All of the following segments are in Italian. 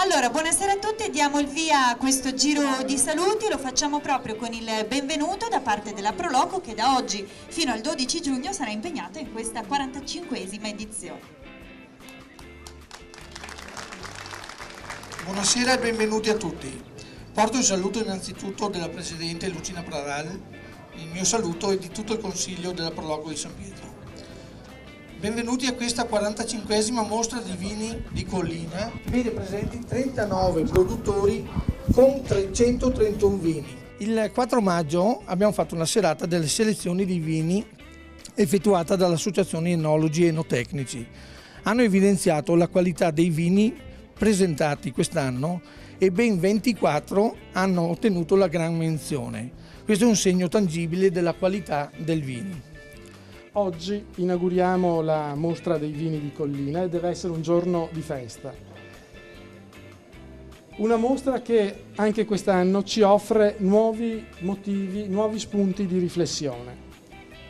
Allora, buonasera a tutti, diamo il via a questo giro di saluti, lo facciamo proprio con il benvenuto da parte della Proloco che da oggi fino al 12 giugno sarà impegnata in questa 45esima edizione. Buonasera e benvenuti a tutti. Porto il saluto innanzitutto della Presidente Lucina Pradal, il mio saluto e di tutto il Consiglio della Proloco di San Pietro. Benvenuti a questa 45esima mostra di vini di Collina. Vede presenti 39 produttori con 331 vini. Il 4 maggio abbiamo fatto una serata delle selezioni di vini effettuata dall'Associazione Enologi e Enotecnici. Hanno evidenziato la qualità dei vini presentati quest'anno e ben 24 hanno ottenuto la gran menzione. Questo è un segno tangibile della qualità del vino. Oggi inauguriamo la mostra dei vini di Collina e deve essere un giorno di festa. Una mostra che anche quest'anno ci offre nuovi motivi, nuovi spunti di riflessione.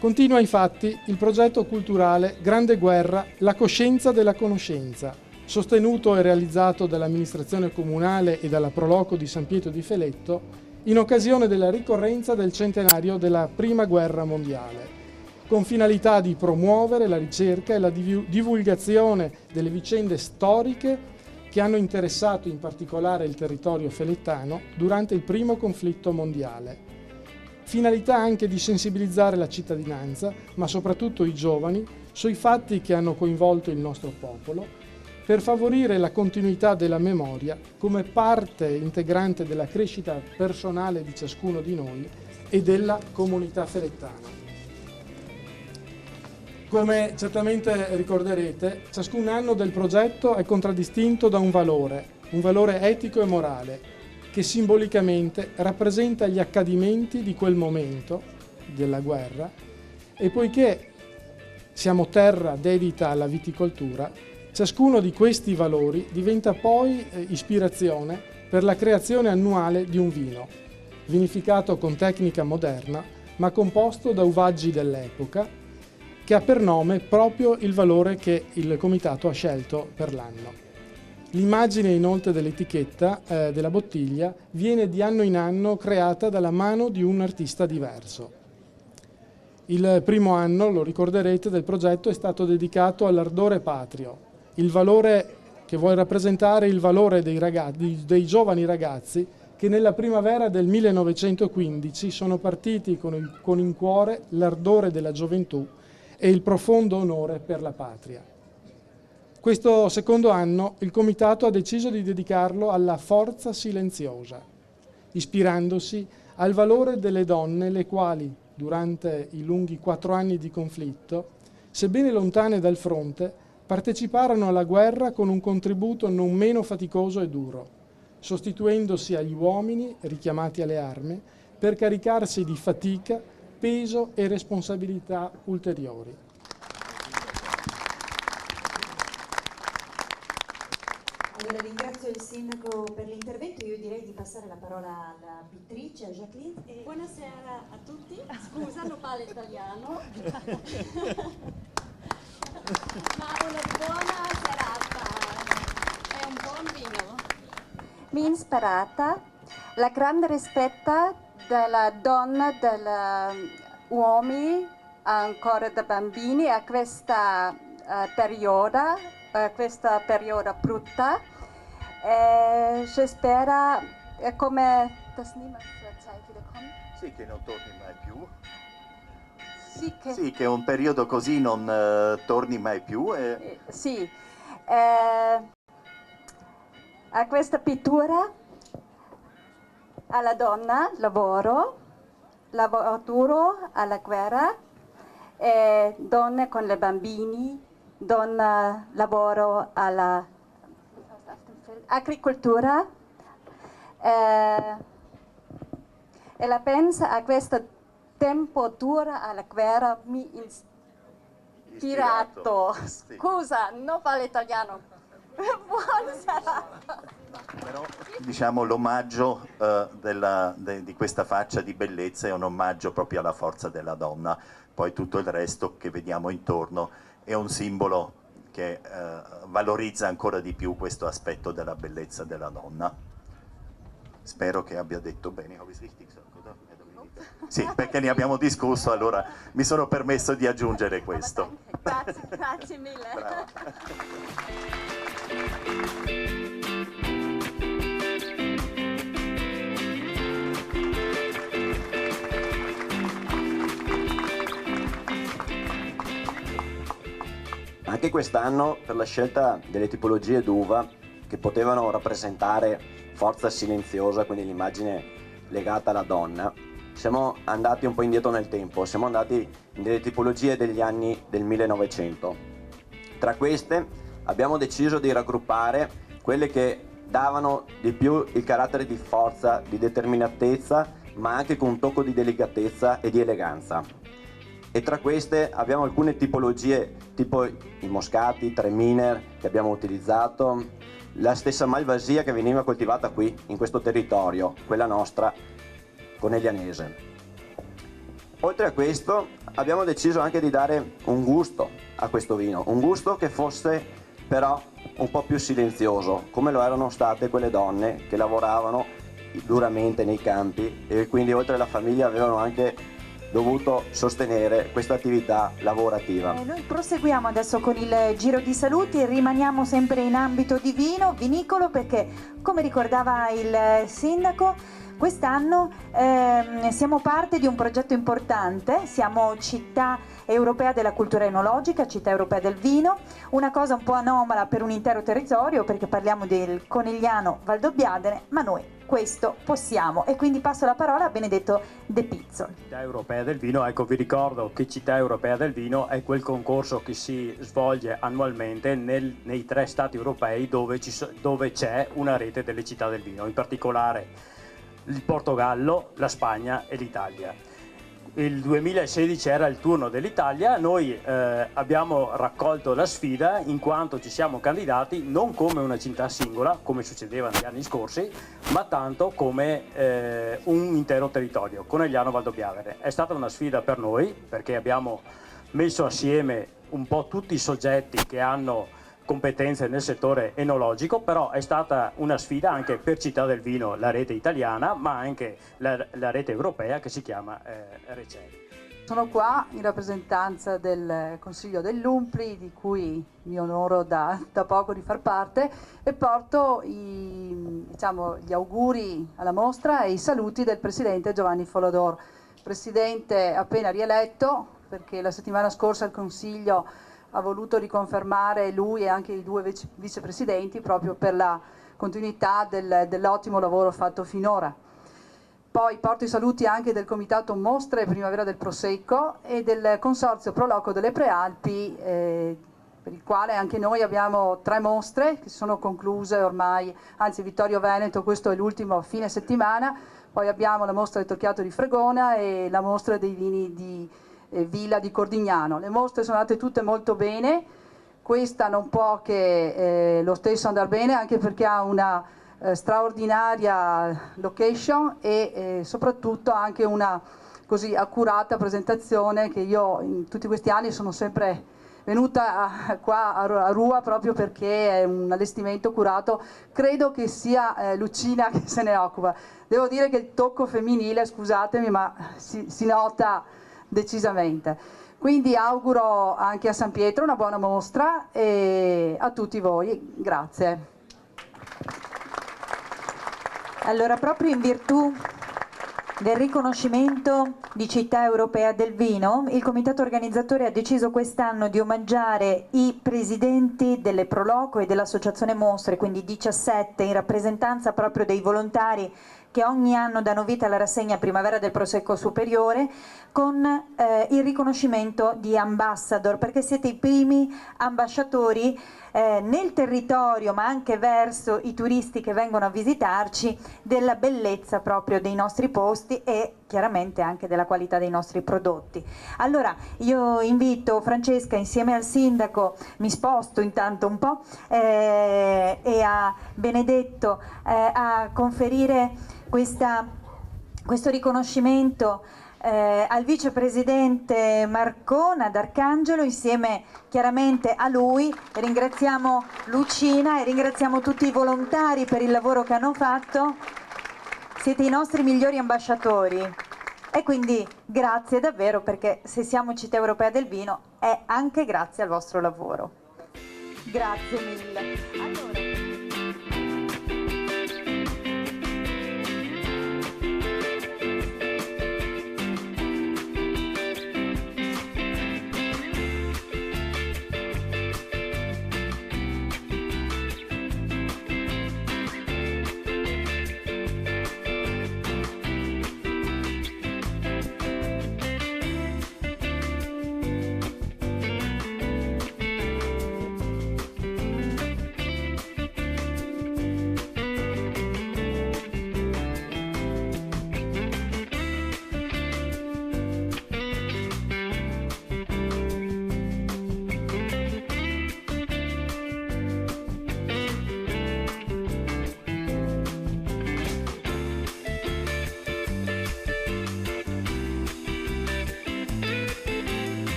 Continua infatti il progetto culturale Grande Guerra, la coscienza della conoscenza, sostenuto e realizzato dall'amministrazione comunale e dalla Proloco di San Pietro di Feletto in occasione della ricorrenza del centenario della Prima Guerra Mondiale, con finalità di promuovere la ricerca e la divulgazione delle vicende storiche che hanno interessato in particolare il territorio felettano durante il primo conflitto mondiale. Finalità anche di sensibilizzare la cittadinanza, ma soprattutto i giovani, sui fatti che hanno coinvolto il nostro popolo, per favorire la continuità della memoria come parte integrante della crescita personale di ciascuno di noi e della comunità felettana. Come certamente ricorderete, ciascun anno del progetto è contraddistinto da un valore etico e morale, che simbolicamente rappresenta gli accadimenti di quel momento della guerra e poiché siamo terra dedita alla viticoltura, ciascuno di questi valori diventa poi ispirazione per la creazione annuale di un vino, vinificato con tecnica moderna, ma composto da uvaggi dell'epoca, che ha per nome proprio il valore che il Comitato ha scelto per l'anno. L'immagine inoltre dell'etichetta della bottiglia viene di anno in anno creata dalla mano di un artista diverso. Il primo anno, lo ricorderete, del progetto è stato dedicato all'ardore patrio, il valore che vuole rappresentare il valore dei giovani ragazzi che nella primavera del 1915 sono partiti con in cuore l'ardore della gioventù e il profondo onore per la patria. Questo secondo anno il Comitato ha deciso di dedicarlo alla forza silenziosa, ispirandosi al valore delle donne le quali, durante i lunghi 4 anni di conflitto, sebbene lontane dal fronte, parteciparono alla guerra con un contributo non meno faticoso e duro, sostituendosi agli uomini richiamati alle armi per caricarsi di fatica, peso e responsabilità ulteriori. Allora ringrazio il Sindaco per l'intervento, io direi di passare la parola alla pittrice, a Jacqueline. Buonasera a tutti, scusa non parlo italiano, ma una buona serata, è un buon vino. Mi ispirata la grande rispetto della donna, degli uomini, ancora da bambini a questa periodo brutta. Spero come das niemals zur Zeit wiederkommt. Sì, che non torni mai più. Sì, Che un periodo così non torni mai più. Sì. A questa pittura alla donna lavoro duro alla guerra, donne con le bambini, donna lavoro alla agricoltura e la pensa a questo tempo duro alla guerra mi ispirato. Scusa, non parlo italiano. Buona serata. Però diciamo l'omaggio di questa faccia di bellezza è un omaggio proprio alla forza della donna, poi tutto il resto che vediamo intorno è un simbolo che valorizza ancora di più questo aspetto della bellezza della donna. Spero che abbia detto bene. Sì, perché ne abbiamo discusso, allora mi sono permesso di aggiungere questo. Grazie mille. Brava. Anche quest'anno, per la scelta delle tipologie d'uva che potevano rappresentare forza silenziosa, quindi l'immagine legata alla donna, siamo andati un po' indietro nel tempo, siamo andati nelle tipologie degli anni del 1900. Tra queste abbiamo deciso di raggruppare quelle che davano di più il carattere di forza, di determinatezza, ma anche con un tocco di delicatezza e di eleganza. E tra queste abbiamo alcune tipologie, tipo i moscati, i Traminer che abbiamo utilizzato, la stessa Malvasia che veniva coltivata qui, in questo territorio, quella nostra coneglianese. Oltre a questo abbiamo deciso anche di dare un gusto a questo vino, un gusto che fosse però un po' più silenzioso, come lo erano state quelle donne che lavoravano duramente nei campi e quindi oltre alla famiglia avevano anche dovuto sostenere questa attività lavorativa. Noi proseguiamo adesso con il giro di saluti e rimaniamo sempre in ambito di vino, vinicolo, perché come ricordava il sindaco, quest'anno siamo parte di un progetto importante, siamo città europea della cultura enologica, città europea del vino, una cosa un po' anomala per un intero territorio perché parliamo del Conegliano Valdobbiadene, ma noi questo possiamo e quindi passo la parola a Benedetto De Pizzo. Città europea del vino, ecco, vi ricordo che Città europea del vino è quel concorso che si svolge annualmente nei 3 stati europei dove c'è una rete delle città del vino, in particolare il Portogallo, la Spagna e l'Italia. Il 2016 era il turno dell'Italia, noi abbiamo raccolto la sfida in quanto ci siamo candidati non come una città singola, come succedeva negli anni scorsi, ma tanto come un intero territorio, Conegliano Valdobbiadene. È stata una sfida per noi perché abbiamo messo assieme un po' tutti i soggetti che hanno competenze nel settore enologico, però è stata una sfida anche per Città del Vino, la rete italiana, ma anche la rete europea che si chiama Receli. Sono qua in rappresentanza del Consiglio dell'Umpli, di cui mi onoro da poco di far parte, e porto gli auguri alla mostra e i saluti del Presidente Giovanni Folodor, Presidente appena rieletto, perché la settimana scorsa il Consiglio ha voluto riconfermare lui e anche i 2 vicepresidenti proprio per la continuità dell'ottimo lavoro fatto finora. Poi porto i saluti anche del Comitato Mostre Primavera del Prosecco e del Consorzio Proloco delle Prealpi, per il quale anche noi abbiamo 3 mostre che sono concluse ormai, anzi Vittorio Veneto, questo è l'ultimo fine settimana, poi abbiamo la mostra del Torchiato di Fregona e la mostra dei vini di Villa di Cordignano. Le mostre sono andate tutte molto bene, questa non può che lo stesso andare bene, anche perché ha una straordinaria location e soprattutto anche una così accurata presentazione che io in tutti questi anni sono sempre venuta qua a Rua proprio perché è un allestimento curato. Credo che sia Lucina che se ne occupa. Devo dire che il tocco femminile, scusatemi, ma si nota decisamente. Quindi auguro anche a San Pietro una buona mostra e a tutti voi, grazie. Allora, proprio in virtù del riconoscimento di città europea del vino, il comitato organizzatore ha deciso quest'anno di omaggiare i presidenti delle Proloco e dell'Associazione Mostre, quindi 17, in rappresentanza proprio dei volontari che ogni anno danno vita alla rassegna Primavera del Prosecco Superiore, con il riconoscimento di ambassador, perché siete i primi ambasciatori nel territorio, ma anche verso i turisti che vengono a visitarci, della bellezza proprio dei nostri posti e chiaramente anche della qualità dei nostri prodotti. Allora io invito Francesca insieme al sindaco, mi sposto intanto un po', e a Benedetto a conferire questo riconoscimento al vicepresidente Marcona d'Arcangelo, insieme chiaramente a lui. Ringraziamo Lucina e ringraziamo tutti i volontari per il lavoro che hanno fatto. Siete i nostri migliori ambasciatori e quindi grazie davvero, perché se siamo Città Europea del Vino è anche grazie al vostro lavoro. Grazie mille. Allora...